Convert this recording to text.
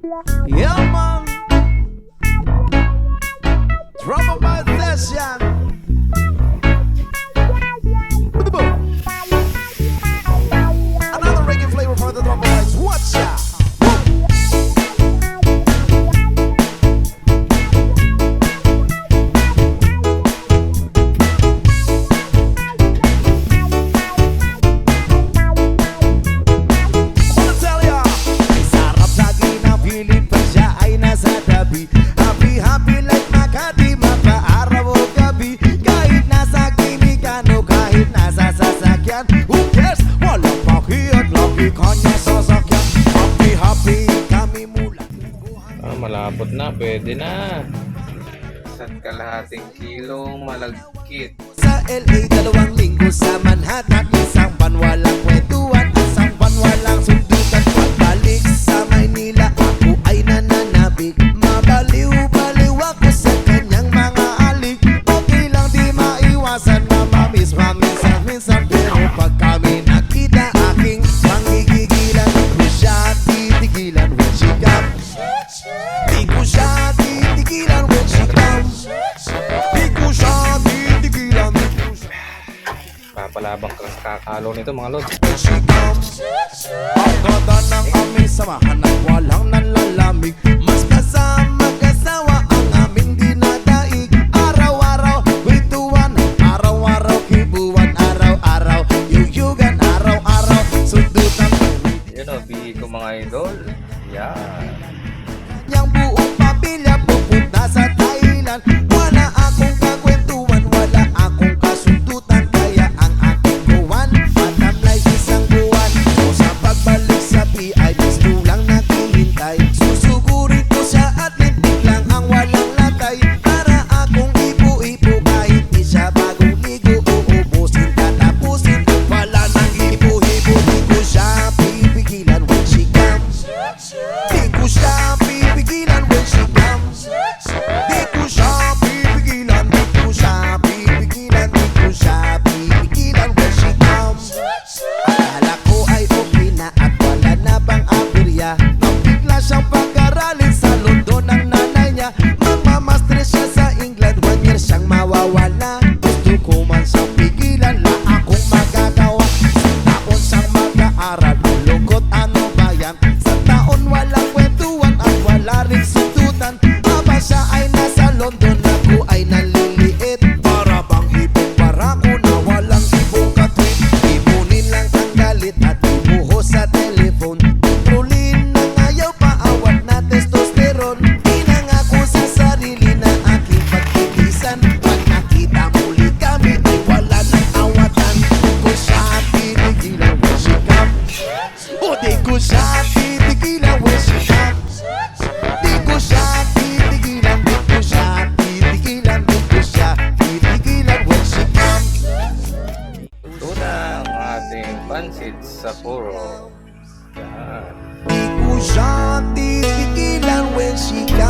Yeah, man. Trouble by session. Another reggae flavor for the trouble guys. Watch out. Malapot na, pwede na. Isa't kalahating kilong malagkit. Sa LA, 2 linggo sa Manhattan. Isang buwan walang kwentuhan, isang buwan walang sundutan. Pagbalik sa Maynila, ako ay nananabik. Mabaliw-baliw ako sa kanyang mga alik. Okay lang di maiwasan na mamiss minsan. Pero pag kami nakita, aking pangigigilan. Di ko siya titigilan when she comes. Di ko siya titigilan when she comes. Di ko siya titigilan. Papalabang kakalo nito mga lod. When she comes, ang ganda ng aming samahan at walang nalalamig. Mas kasama kasawa ang aming dinadaig. Araw-araw kwentuhan, araw-araw kibuan, araw-araw yuyugan, araw-araw sundutan. Yun o, bihi ko mga idol. Yan. Yang buong pamilya pupunta sa Thailand. Wala akong kakwentuhan, wala akong kasundutan. Kaya ang aking buwan, matamlay isang buwan. O sa pagbalik sa PI, gusto lang naghihintay. Susugurin ko siya at lintik lang ang walang latay. Para akong ipo-ipo kahit di siya bagong ligo. Uubusin, tatapusin, wala nang ipo-ipo. Di ko siya pipigilan when she comes. Di ko siya pipigilan when she comes. Di ko siya pipigilan, di ko siya pipigilan, di ko siya pipigilan when she comes. Akala ko ay okay na at wala na bang aberya. Nang bigla siyang pag-aralin sa London ng nanay niya. Magmamastress siya sa England, 1 year siyang mawawala. Gusto ko man siyang pigilan, la akong magagawa. Sa taon siyang mag-aaral, lungkot ano ba yan? Sa taon walang kwentuhan at wala rin sundutan. Aba siya ay nasa London, ako ay naliliit. Para bang ibong barako na walang ibong katwit. Ipunin lang ang galit at ibuhos sa telephone. Kontrolin ng ayaw paawat na testosterone. Pinangako sa sarili na aking pagtitisan. Pag nakita muli kami ay wala ng awatan. Di ko siya titigilan when she comes. O di ko siya titigilan when she comes. Di ko siya titigilan, di ko siya titigilan, di ko siya titigilan when she comes. Ito na ang ating pansit sa puro. Yan. Di ko siya titigilan when she comes.